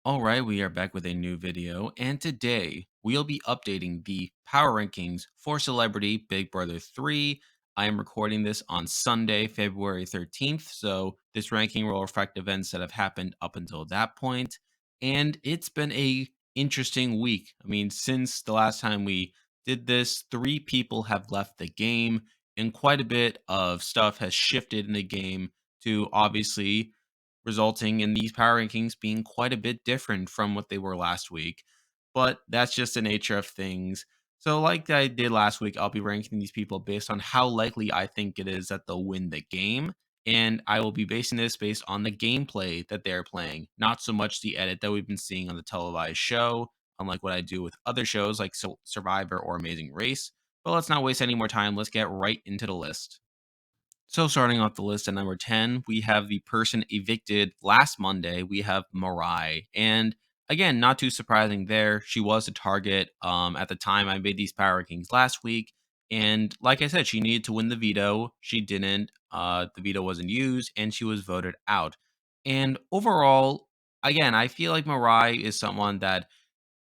All right, we are back with a new video, and today we'll be updating the power rankings for Celebrity Big Brother 3. I am recording this on Sunday, February 13th, so this ranking will reflect events that have happened up until that point. And it's been a interesting week. I mean, since the last time we did this, three people have left the game, and quite a bit of stuff has shifted in the game to obviously resulting in these power rankings being quite a bit different from what they were last week. But that's just the nature of things. So, like I did last week, I'll be ranking these people based on how likely I think it is that they'll win the game. And I will be basing this based on the gameplay that they're playing, not so much the edit that we've been seeing on the televised show, unlike what I do with other shows like Survivor or Amazing Race. But let's not waste any more time. Let's get right into the list. So starting off the list at number 10, we have the person evicted last Monday. We have Mirai. And again, not too surprising there. She was a target at the time I made these power rankings last week. And like I said, she needed to win the veto. She didn't. The veto wasn't used and she was voted out. And overall, again, I feel like Mirai is someone that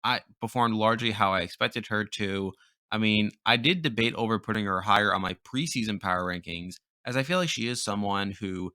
I performed largely how I expected her to. I mean, I did debate over putting her higher on my preseason power rankings, as I feel like she is someone who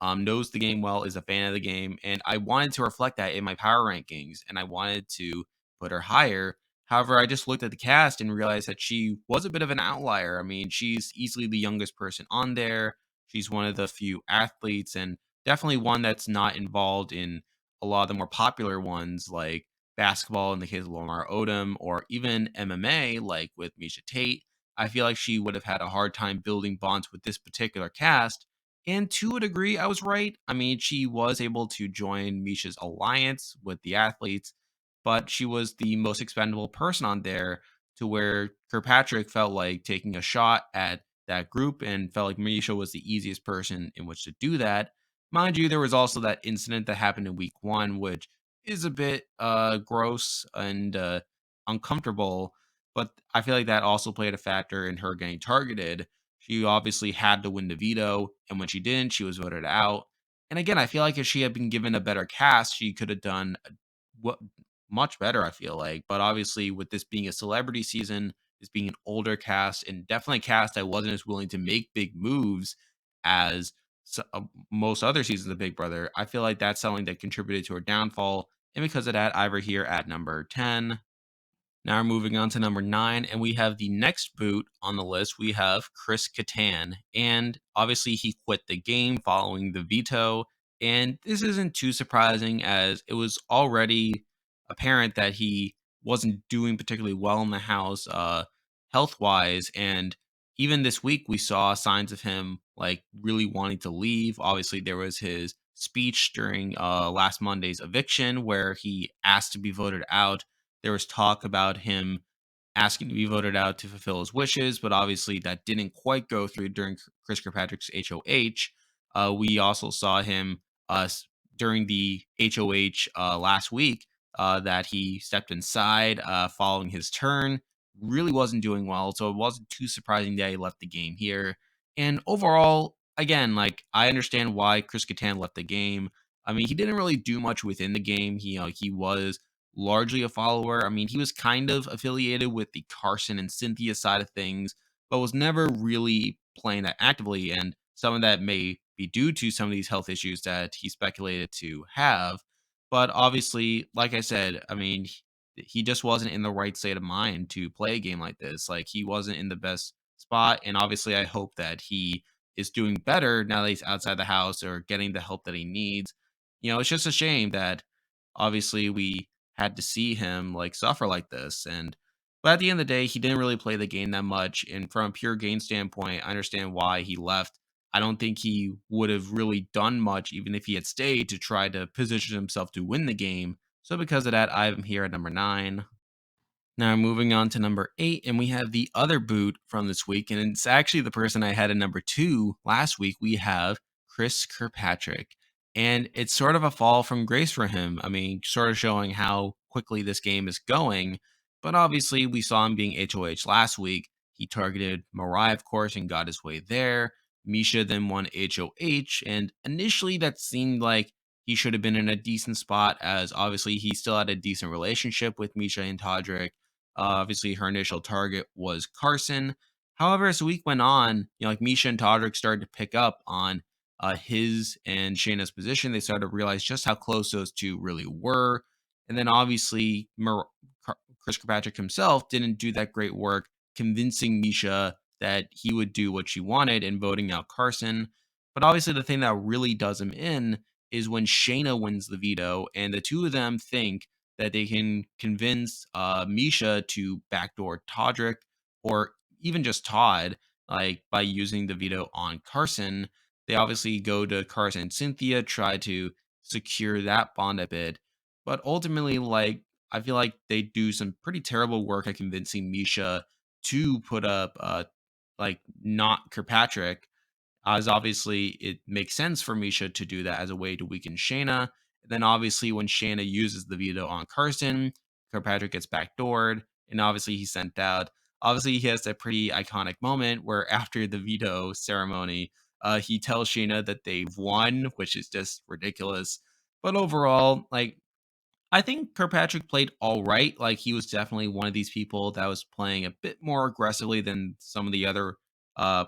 knows the game well, is a fan of the game, and I wanted to reflect that in my power rankings, and I wanted to put her higher. However, I just looked at the cast and realized that she was a bit of an outlier. I mean, she's easily the youngest person on there. She's one of the few athletes, and definitely one that's not involved in a lot of the more popular ones, like basketball in the case of Lamar Odom, or even MMA, like with Miesha Tate. I feel like she would have had a hard time building bonds with this particular cast. And to a degree, I was right. I mean, she was able to join Misha's alliance with the athletes, but she was the most expendable person on there to where Kirkpatrick felt like taking a shot at that group and felt like Misha was the easiest person in which to do that. Mind you, there was also that incident that happened in week one, which is a bit gross and uncomfortable, but I feel like that also played a factor in her getting targeted. She obviously had to win the veto, and when she didn't, she was voted out. And again, I feel like if she had been given a better cast, she could have done what much better, I feel like. But obviously, with this being a celebrity season, this being an older cast, and definitely a cast that wasn't as willing to make big moves as most other seasons of Big Brother, I feel like that's something that contributed to her downfall. And because of that, I have her here at number 10. Now we're moving on to number 9, and we have the next boot on the list. We have Chris Kaitan, and obviously he quit the game following the veto. And this isn't too surprising, as it was already apparent that he wasn't doing particularly well in the house, health wise. And even this week, we saw signs of him like really wanting to leave. Obviously, there was his speech during last Monday's eviction where he asked to be voted out. There was talk about him asking to be voted out to fulfill his wishes, but obviously that didn't quite go through during Chris Kirkpatrick's HOH. We also saw him during the HOH last week that he stepped inside following his turn. Really wasn't doing well, so it wasn't too surprising that he left the game here. And overall, again, like I understand why Chris Kattan left the game. I mean, he didn't really do much within the game. He was largely a follower. I mean, he was kind of affiliated with the Carson and Cynthia side of things, but was never really playing that actively. And some of that may be due to some of these health issues that he speculated to have. But obviously, like I said, I mean, he just wasn't in the right state of mind to play a game like this. Like, he wasn't in the best spot. And obviously, I hope that he is doing better now that he's outside the house or getting the help that he needs. It's just a shame that obviously we had to see him like suffer like this. And but at the end of the day, he didn't really play the game that much. And from a pure game standpoint, I understand why he left. I don't think he would have really done much even if he had stayed to try to position himself to win the game. So because of that, I have him here at number 9. Now moving on to number 8, and we have the other boot from this week, and it's actually the person I had at number 2 last week. We have Chris Kirkpatrick, and it's sort of a fall from grace for him. I mean, sort of showing how quickly this game is going. But obviously, we saw him being HOH last week. He targeted Mariah, of course, and got his way there. Misha then won HOH, and initially that seemed like he should have been in a decent spot, as obviously he still had a decent relationship with Miesha and Todrick. Obviously, her initial target was Carson. However, as the week went on, like Miesha and Todrick started to pick up on his and Shayna's position. They started to realize just how close those two really were. And then obviously, Chris Kirkpatrick himself didn't do that great work convincing Miesha that he would do what she wanted in voting out Carson. But obviously, the thing that really does him in is when Shayna wins the veto, and the two of them think that they can convince Miesha to backdoor Todrick or even just Todd, like by using the veto on Carson. They obviously go to Carson and Cynthia, try to secure that bond a bit. But ultimately, like, I feel like they do some pretty terrible work at convincing Miesha to put up, like, not Kirkpatrick, as obviously it makes sense for Miesha to do that as a way to weaken Shayna. Then obviously when Shayna uses the veto on Carson, Kirkpatrick gets backdoored, and obviously he's sent out. Obviously he has that pretty iconic moment where after the veto ceremony, he tells Shayna that they've won, which is just ridiculous. But overall, like I think Kirkpatrick played all right. Like he was definitely one of these people that was playing a bit more aggressively than some of the other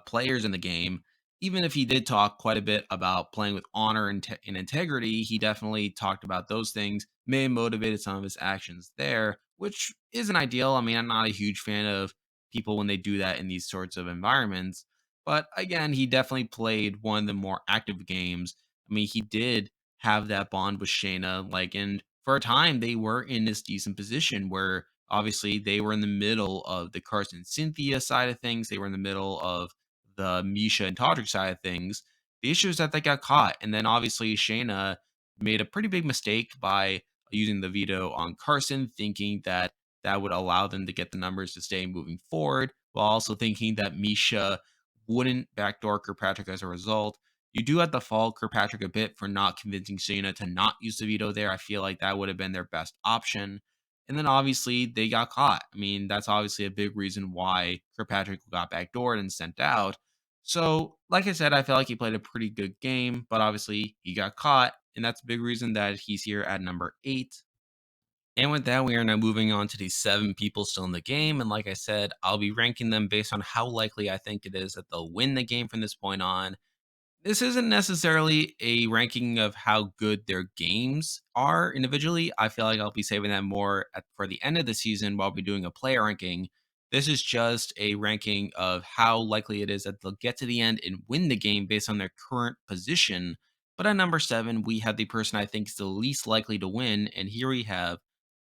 players in the game. Even if he did talk quite a bit about playing with honor and integrity, he definitely talked about those things. May have motivated some of his actions there, which isn't ideal. I mean, I'm not a huge fan of people when they do that in these sorts of environments. But again, he definitely played one of the more active games. I mean, he did have that bond with Shayna. Like, and for a time, they were in this decent position where obviously they were in the middle of the Carson Cynthia side of things. They were in the middle of the Miesha and Todrick side of things. The issue is that they got caught. And then obviously Shayna made a pretty big mistake by using the veto on Carson, thinking that that would allow them to get the numbers to stay moving forward, while also thinking that Miesha wouldn't backdoor Kirkpatrick as a result. You do have to fault Kirkpatrick a bit for not convincing Cena to not use the veto there. I feel like that would have been their best option. And then obviously they got caught. I mean, that's obviously a big reason why Kirkpatrick got backdoored and sent out. So, like I said, I felt like he played a pretty good game, but obviously he got caught. And that's a big reason that he's here at number 8. And with that, we are now moving on to the 7 people still in the game. And like I said, I'll be ranking them based on how likely I think it is that they'll win the game from this point on. This isn't necessarily a ranking of how good their games are individually. I feel like I'll be saving that more for the end of the season while we're doing a player ranking. This is just a ranking of how likely it is that they'll get to the end and win the game based on their current position. But at number 7, we have the person I think is the least likely to win. And here we have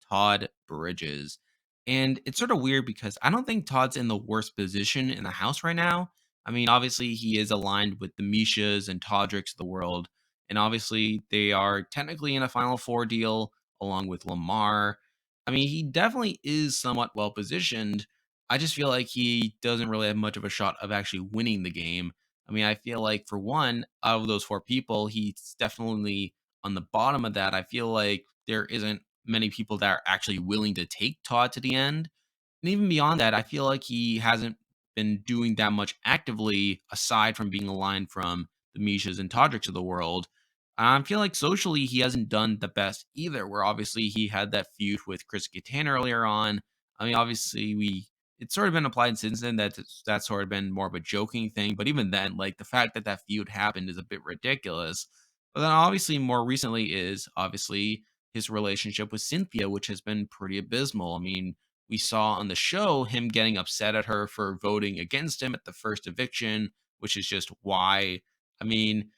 Todd Bridges. And it's sort of weird because I don't think Todd's in the worst position in the house right now. I mean, obviously, he is aligned with the Mieshas and Todricks of the world. And obviously, they are technically in a Final Four deal along with Lamar. I mean, he definitely is somewhat well positioned. I just feel like he doesn't really have much of a shot of actually winning the game. I mean, I feel like for one, out of those 4 people, he's definitely on the bottom of that. I feel like there isn't many people that are actually willing to take Todd to the end. And even beyond that, I feel like he hasn't been doing that much actively aside from being aligned from the Mishas and Todricks of the world. I feel like socially he hasn't done the best either. Where obviously he had that feud with Chris Kaitan earlier on. I mean, obviously we it's sort of been applied since then that that's sort of been more of a joking thing. But even then, like the fact that that feud happened is a bit ridiculous. But then obviously more recently is obviously his relationship with Cynthia, which has been pretty abysmal. I mean, we saw on the show him getting upset at her for voting against him at the first eviction, which is just why. I mean,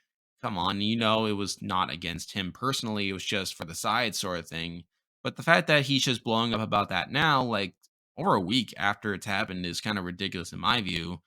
come on, it was not against him personally, it was just for the side sort of thing. But the fact that he's just blowing up about that now, like over a week after it's happened, is kind of ridiculous in my view.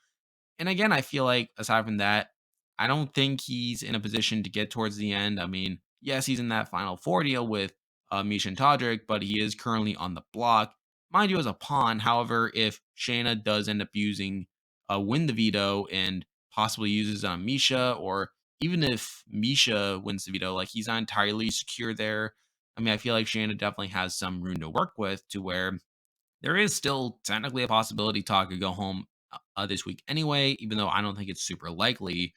And again, I feel like aside from that, I don't think he's in a position to get towards the end. I mean, yes, he's in that final four deal with Miesha and Todrick, but he is currently on the block. Mind you, as a pawn. However, if Shayna does end up using win the veto and possibly uses it on Miesha, or even if Miesha wins the veto, like he's not entirely secure there. I mean, I feel like Shayna definitely has some room to work with to where there is still technically a possibility Todd could go home this week anyway, even though I don't think it's super likely.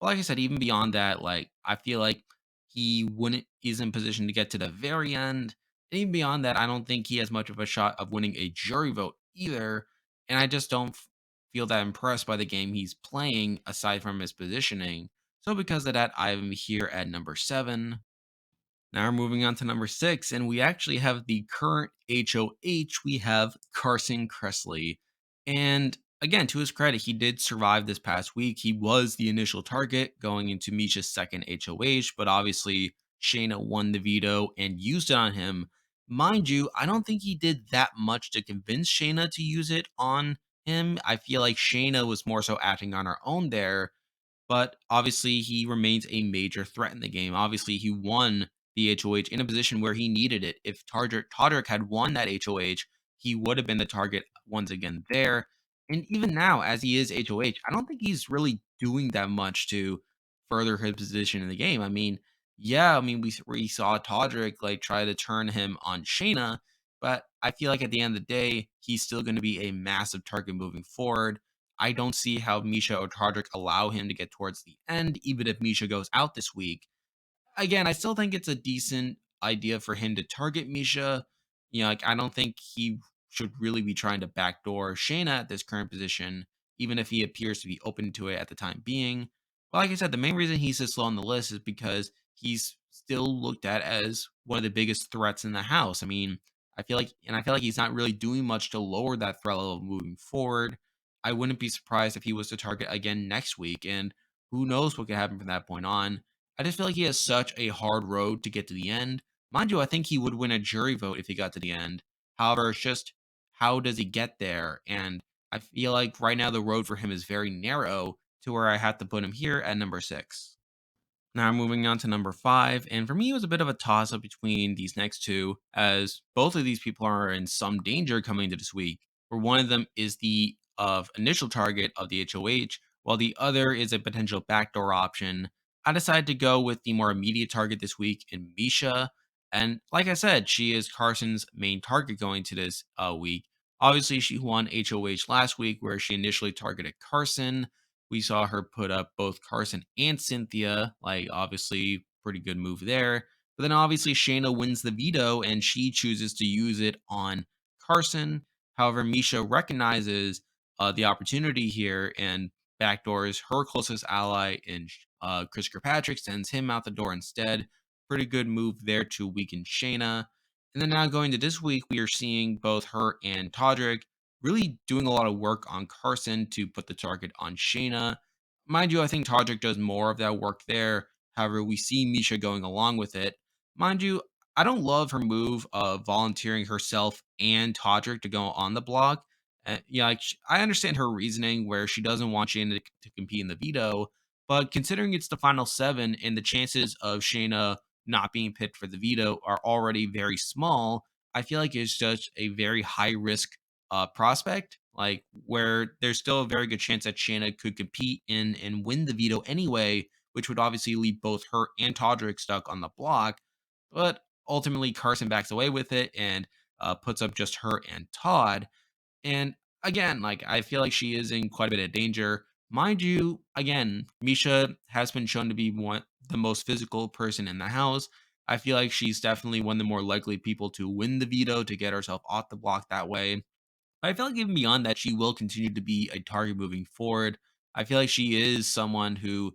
But like I said, even beyond that, like I feel like he wouldn't is in position to get to the very end. And even beyond that, I don't think he has much of a shot of winning a jury vote either. And I just don't feel that impressed by the game he's playing aside from his positioning. So because of that, I have him here at number 7. Now we're moving on to number 6, and we actually have the current HOH. We have Carson Kressley. And again, to his credit, he did survive this past week. He was the initial target going into Misha's second HOH, but obviously Shayna won the veto and used it on him. Mind you, I don't think he did that much to convince Shayna to use it on him. I feel like Shayna was more so acting on her own there, but obviously he remains a major threat in the game. Obviously, he won the HOH in a position where he needed it. If Todrick had won that HOH, he would have been the target once again there. And even now, as he is HOH, I don't think he's really doing that much to further his position in the game. I mean, yeah, I mean, we saw Todrick like try to turn him on Shayna, but I feel like at the end of the day, he's still going to be a massive target moving forward. I don't see how Miesha or Todrick allow him to get towards the end, even if Miesha goes out this week. Again, I still think it's a decent idea for him to target Miesha. Like I don't think he should really be trying to backdoor Shayna at this current position, even if he appears to be open to it at the time being. But like I said, the main reason he's this low on the list is because he's still looked at as one of the biggest threats in the house. I feel like he's not really doing much to lower that threat level moving forward. I wouldn't be surprised if he was to target again next week, and who knows what could happen from that point on. I just feel like he has such a hard road to get to the end. Mind you, I think he would win a jury vote if he got to the end. However, it's just how does he get there? And I feel like right now the road for him is very narrow to where I have to put him here at number 6. Now moving on to number 5, and for me it was a bit of a toss up between these next two, as both of these people are in some danger coming into this week. Where one of them is the initial target of the HOH, while the other is a potential backdoor option. I decided to go with the more immediate target this week in Misha, and like I said, she is Carson's main target going to this week. Obviously, she won HOH last week, where she initially targeted Carson. We saw her put up both Carson and Cynthia, like obviously pretty good move there. But then obviously Shayna wins the veto and she chooses to use it on Carson. However, Misha recognizes the opportunity here and backdoors her closest ally in Chris Kirkpatrick, sends him out the door instead. Pretty good move there to weaken Shayna. And then now going to this week, we are seeing both her and Todrick really doing a lot of work on Carson to put the target on Shayna. Mind you, I think Todrick does more of that work there. However, we see Misha going along with it. Mind you, I don't love her move of volunteering herself and Todrick to go on the block. I understand her reasoning where she doesn't want Shayna to compete in the veto, but considering it's the final 7 and the chances of Shayna not being picked for the veto are already very small, I feel like it's just a very high risk prospect, like where there's still a very good chance that Shanna could compete in and win the veto anyway, which would obviously leave both her and Todrick stuck on the block. But ultimately, Carson backs away with it and puts up just her and Todd. And again, like I feel like she is in quite a bit of danger. Mind you, again, Misha has been shown to be one the most physical person in the house. I feel like she's definitely one of the more likely people to win the veto to get herself off the block that way. I feel like even beyond that, she will continue to be a target moving forward. I feel like she is someone who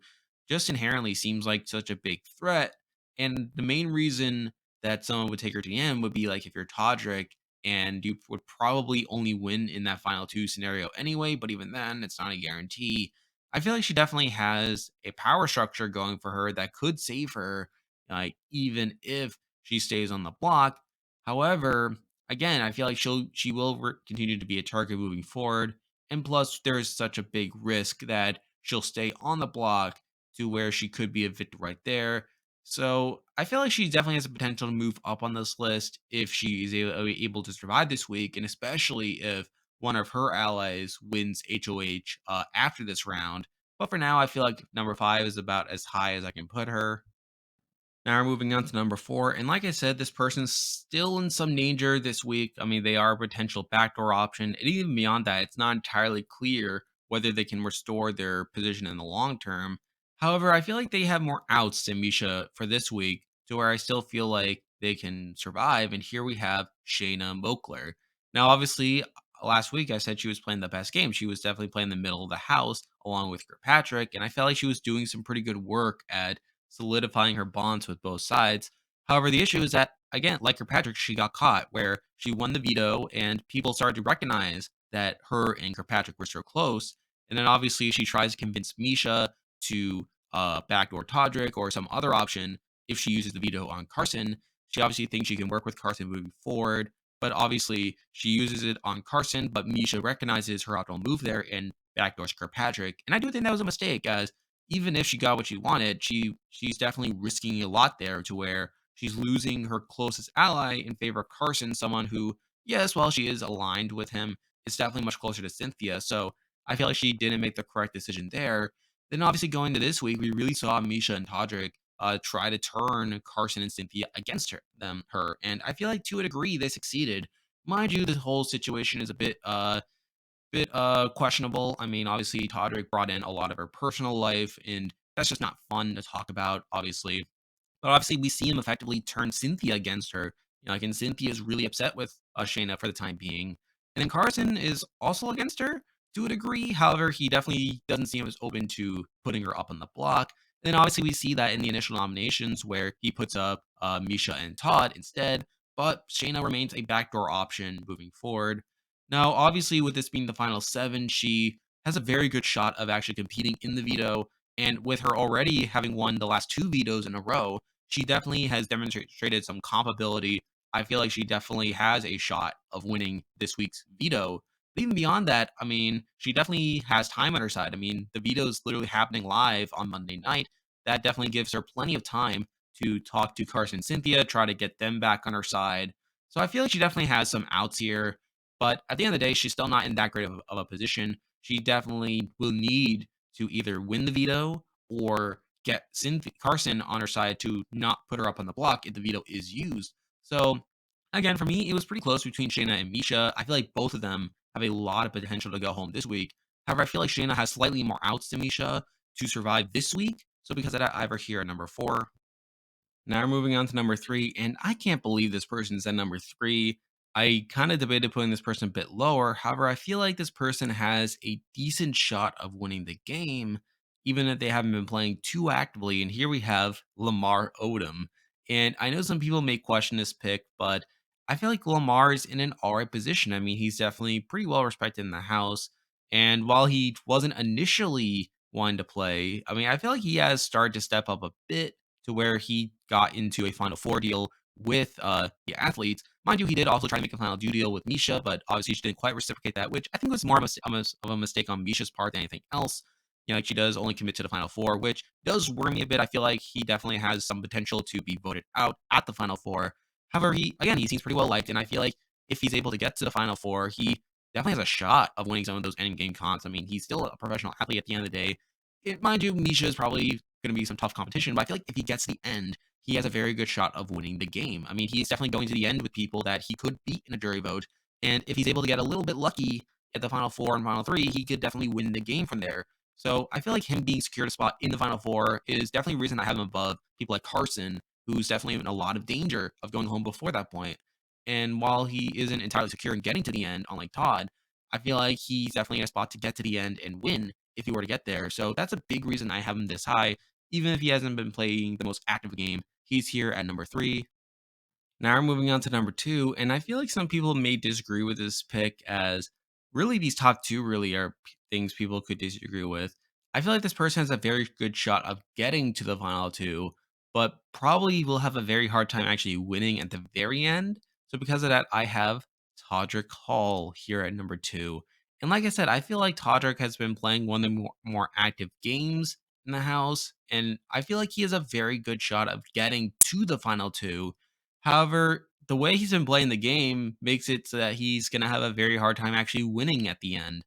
just inherently seems like such a big threat. And the main reason that someone would take her to the end would be like if you're Todrick and you would probably only win in that final 2 scenario anyway, but even then, it's not a guarantee. I feel like she definitely has a power structure going for her that could save her, like even if she stays on the block. However, again, I feel like she will continue to be a target moving forward, and plus there is such a big risk that she'll stay on the block to where she could be a victor right there. So I feel like she definitely has the potential to move up on this list if she is able to survive this week, and especially if one of her allies wins HOH after this round. But for now, I feel like number 5 is about as high as I can put her. Now we're moving on to number 4. And like I said, this person's still in some danger this week. I mean, they are a potential backdoor option. And even beyond that, it's not entirely clear whether they can restore their position in the long term. However, I feel like they have more outs than Miesha for this week, to where I still feel like they can survive. And here we have Shayna Moakler. Now, obviously, last week I said she was playing the best game. She was definitely playing the middle of the house along with Kirkpatrick, and I felt like she was doing some pretty good work at solidifying her bonds with both sides. However, the issue is that, again, like Kirkpatrick, she got caught where she won the veto, and people started to recognize that her and Kirkpatrick were so close. And then obviously she tries to convince Miesha to backdoor Todrick or some other option if she uses the veto on Carson. She obviously thinks she can work with Carson moving forward, but obviously she uses it on Carson, but Miesha recognizes her optimal move there and backdoors Kirkpatrick. And I do think that was a mistake, as even if she got what she wanted, she's definitely risking a lot there to where she's losing her closest ally in favor of Carson, someone who, yes, while she is aligned with him, is definitely much closer to Cynthia. So I feel like she didn't make the correct decision there. Then obviously going to this week, we really saw Miesha and Todrick try to turn Carson and Cynthia against her, and I feel like to a degree they succeeded. Mind you, this whole situation is a bit questionable. I mean, obviously Todrick brought in a lot of her personal life, and that's just not fun to talk about. Obviously, but obviously, we see him effectively turn Cynthia against her. Like, and Cynthia is really upset with Shayna for the time being. And then Carson is also against her to a degree. However, he definitely doesn't seem as open to putting her up on the block. And then obviously, we see that in the initial nominations where he puts up Miesha and Todd instead. But Shayna remains a backdoor option moving forward. Now, obviously, with this being the final seven, she has a very good shot of actually competing in the veto. And with her already having won the last two vetoes in a row, she definitely has demonstrated some comp ability. I feel like she definitely has a shot of winning this week's veto. But even beyond that, I mean, she definitely has time on her side. I mean, the veto is literally happening live on Monday night. That definitely gives her plenty of time to talk to Carson and Cynthia, try to get them back on her side. So I feel like she definitely has some outs here. But at the end of the day, she's still not in that great of a position. She definitely will need to either win the veto or get Carson on her side to not put her up on the block if the veto is used. So again, for me, it was pretty close between Shayna and Miesha. I feel like both of them have a lot of potential to go home this week. However, I feel like Shayna has slightly more outs than Miesha to survive this week. So because of that, I have her here at number 4. Now we're moving on to number 3, and I can't believe this person's at number 3. I kind of debated putting this person a bit lower. However, I feel like this person has a decent shot of winning the game, even if they haven't been playing too actively. And here we have Lamar Odom. And I know some people may question this pick, but I feel like Lamar is in an all right position. I mean, he's definitely pretty well respected in the house. And while he wasn't initially wanting to play, I mean, I feel like he has started to step up a bit to where he got into a Final Four deal with the athletes. Mind you, he did also try to make a Final Two deal with Miesha, but obviously she didn't quite reciprocate that, which I think was more of a mistake on Misha's part than anything else. Like she does only commit to the Final Four, which does worry me a bit. I feel like he definitely has some potential to be voted out at the Final Four. However, he seems pretty well liked, and I feel like if he's able to get to the Final Four, he definitely has a shot of winning some of those end game comps. I mean, he's still a professional athlete at the end of the day. Mind you, Misha is probably going to be some tough competition, but I feel like if he gets to the end, he has a very good shot of winning the game. I mean, he's definitely going to the end with people that he could beat in a jury vote, and if he's able to get a little bit lucky at the Final Four and Final Three, he could definitely win the game from there. So I feel like him being secured a spot in the Final Four is definitely a reason I have him above people like Carson, who's definitely in a lot of danger of going home before that point. And while he isn't entirely secure in getting to the end, unlike Todd, I feel like he's definitely in a spot to get to the end and win if he were to get there. So that's a big reason I have him this high. Even if he hasn't been playing the most active game, he's here at number 3. Now we're moving on to number 2, and I feel like some people may disagree with this pick, as really these top 2 really are things people could disagree with. I feel like this person has a very good shot of getting to the final 2, but probably will have a very hard time actually winning at the very end. So because of that, I have Todrick Hall here at number 2. And like I said, I feel like Todrick has been playing one of the more active games in the house, and I feel like he has a very good shot of getting to the final 2. However, the way he's been playing the game makes it so that he's going to have a very hard time actually winning at the end.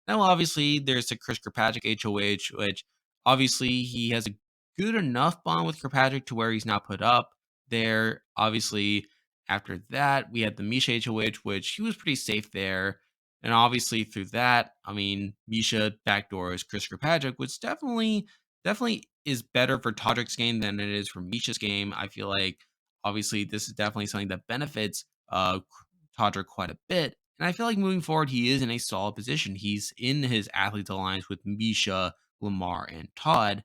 Now, obviously, there's the Chris Kirkpatrick HOH, which obviously he has a good enough bond with Kirkpatrick to where he's not put up there. Obviously, after that, we had the Miesha HOH, which he was pretty safe there. And obviously, through that, I mean, Miesha backdoors Chris Kirkpatrick, which definitely definitely is better for Todrick's game than it is for Misha's game. I feel like obviously this is definitely something that benefits Todrick quite a bit. And I feel like moving forward, he is in a solid position. He's in his athletes alliance with Misha, Lamar, and Todd.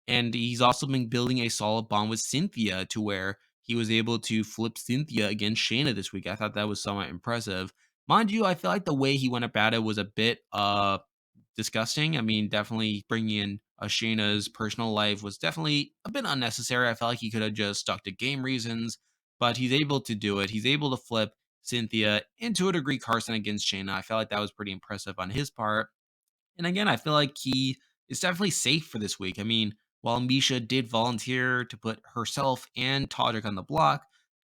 And he's also been building a solid bond with Cynthia to where he was able to flip Cynthia against Shayna this week. I thought that was somewhat impressive. Mind you, I feel like the way he went about it was a bit disgusting. I mean, definitely bringing in Shayna's personal life was definitely a bit unnecessary. I felt like he could have just stuck to game reasons, but he's able to do it. He's able to flip Cynthia and to a degree Carson against Shayna. I felt like that was pretty impressive on his part. And again, I feel like he is definitely safe for this week. I mean, while Miesha did volunteer to put herself and Todrick on the block,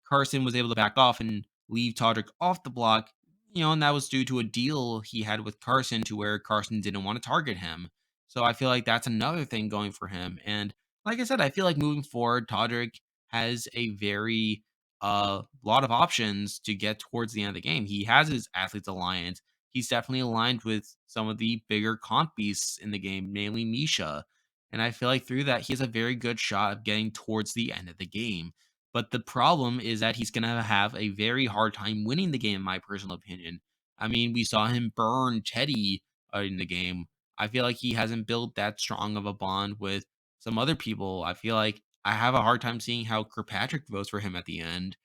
Carson was able to back off and leave Todrick off the block, and that was due to a deal he had with Carson to where Carson didn't want to target him. So I feel like that's another thing going for him. And like I said, I feel like moving forward, Todrick has a very lot of options to get towards the end of the game. He has his athletes alliance. He's definitely aligned with some of the bigger comp beasts in the game, namely Misha. And I feel like through that, he has a very good shot of getting towards the end of the game. But the problem is that he's going to have a very hard time winning the game, in my personal opinion. I mean, we saw him burn Teddy in the game. I feel like he hasn't built that strong of a bond with some other people. I feel like I have a hard time seeing how Kirkpatrick votes for him at the end.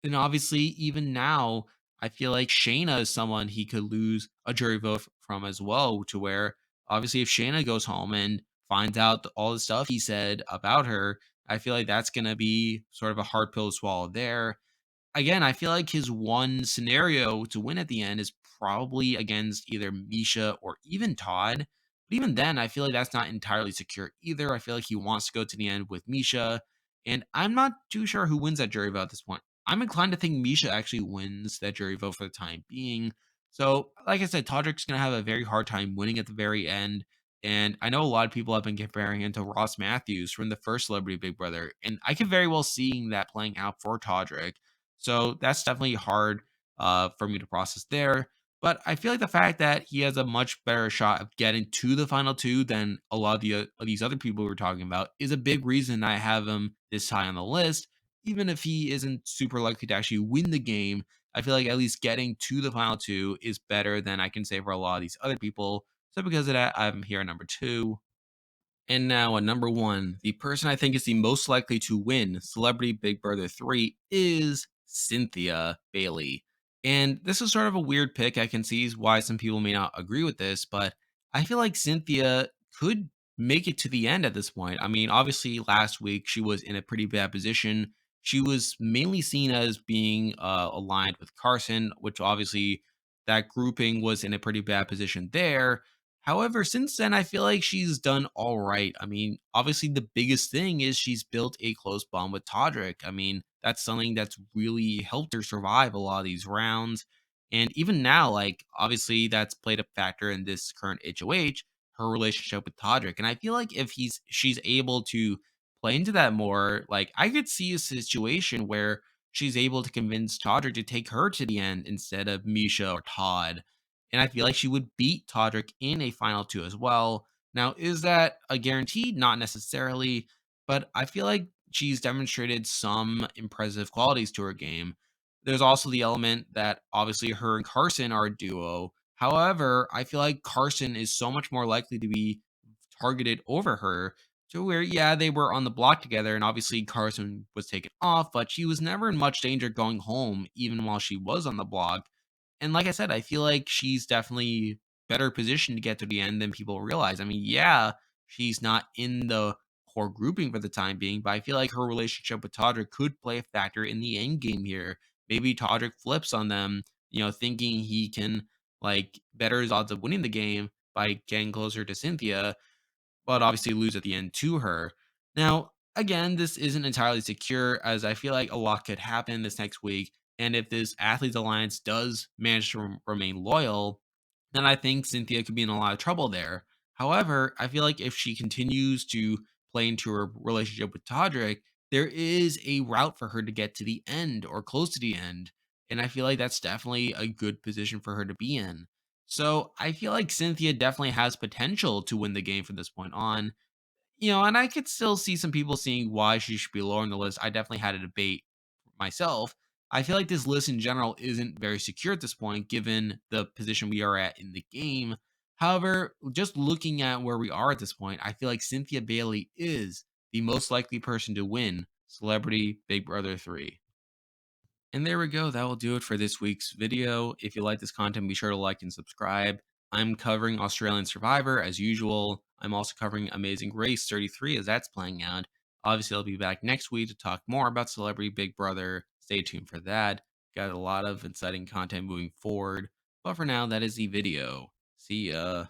And obviously, even now, I feel like Shayna is someone he could lose a jury vote from as well, to where obviously if Shayna goes home and finds out all the stuff he said about her, I feel like that's going to be sort of a hard pill to swallow there. Again, I feel like his one scenario to win at the end is probably against either Misha or even Todd. But even then, I feel like that's not entirely secure either. I feel like he wants to go to the end with Misha. And I'm not too sure who wins that jury vote at this point. I'm inclined to think Misha actually wins that jury vote for the time being. So, like I said, Todrick's going to have a very hard time winning at the very end. And I know a lot of people have been comparing him to Ross Matthews from the first Celebrity Big Brother. And I could very well seeing that playing out for Todrick. So that's definitely hard for me to process there. But I feel like the fact that he has a much better shot of getting to the final two than a lot of these other people we were talking about is a big reason I have him this high on the list. Even if he isn't super likely to actually win the game, I feel like at least getting to the final two is better than I can say for a lot of these other people. So because of that, I'm here at number two. And now at number one, the person I think is the most likely to win Celebrity Big Brother 3 is Cynthia Bailey. And this is sort of a weird pick. I can see why some people may not agree with this, but I feel like Cynthia could make it to the end at this point. I mean, obviously, last week she was in a pretty bad position. She was mainly seen as being aligned with Carson, which obviously that grouping was in a pretty bad position there. However, since then, I feel like she's done all right. I mean, obviously, the biggest thing is she's built a close bond with Todrick. I mean, that's something that's really helped her survive a lot of these rounds. And even now, like, obviously, that's played a factor in this current HOH, her relationship with Todrick. And I feel like if she's able to play into that more, like, I could see a situation where she's able to convince Todrick to take her to the end instead of Misha or Todd, and I feel like she would beat Todrick in a final two as well. Now, is that a guarantee? Not necessarily, but I feel like she's demonstrated some impressive qualities to her game. There's also the element that obviously her and Carson are a duo. However, I feel like Carson is so much more likely to be targeted over her to where, yeah, they were on the block together, and obviously Carson was taken off, but she was never in much danger going home, even while she was on the block. And like I said, I feel like she's definitely better positioned to get to the end than people realize. I mean, yeah, she's not in the core grouping for the time being, but I feel like her relationship with Todrick could play a factor in the end game here. Maybe Todrick flips on them, thinking he can like better his odds of winning the game by getting closer to Cynthia, but obviously lose at the end to her. Now, again, this isn't entirely secure as I feel like a lot could happen this next week. And if this Athletes Alliance does manage to remain loyal, then I think Cynthia could be in a lot of trouble there. However, I feel like if she continues to play into her relationship with Todrick, there is a route for her to get to the end or close to the end. And I feel like that's definitely a good position for her to be in. So I feel like Cynthia definitely has potential to win the game from this point on. And I could still see some people seeing why she should be lower on the list. I definitely had a debate myself. I feel like this list in general isn't very secure at this point, given the position we are at in the game. However, just looking at where we are at this point, I feel like Cynthia Bailey is the most likely person to win Celebrity Big Brother 3. And there we go. That will do it for this week's video. If you like this content, be sure to like and subscribe. I'm covering Australian Survivor as usual. I'm also covering Amazing Race 33 as that's playing out. Obviously, I'll be back next week to talk more about Celebrity Big Brother. Stay tuned for that. Got a lot of exciting content moving forward. But for now, that is the video. See ya.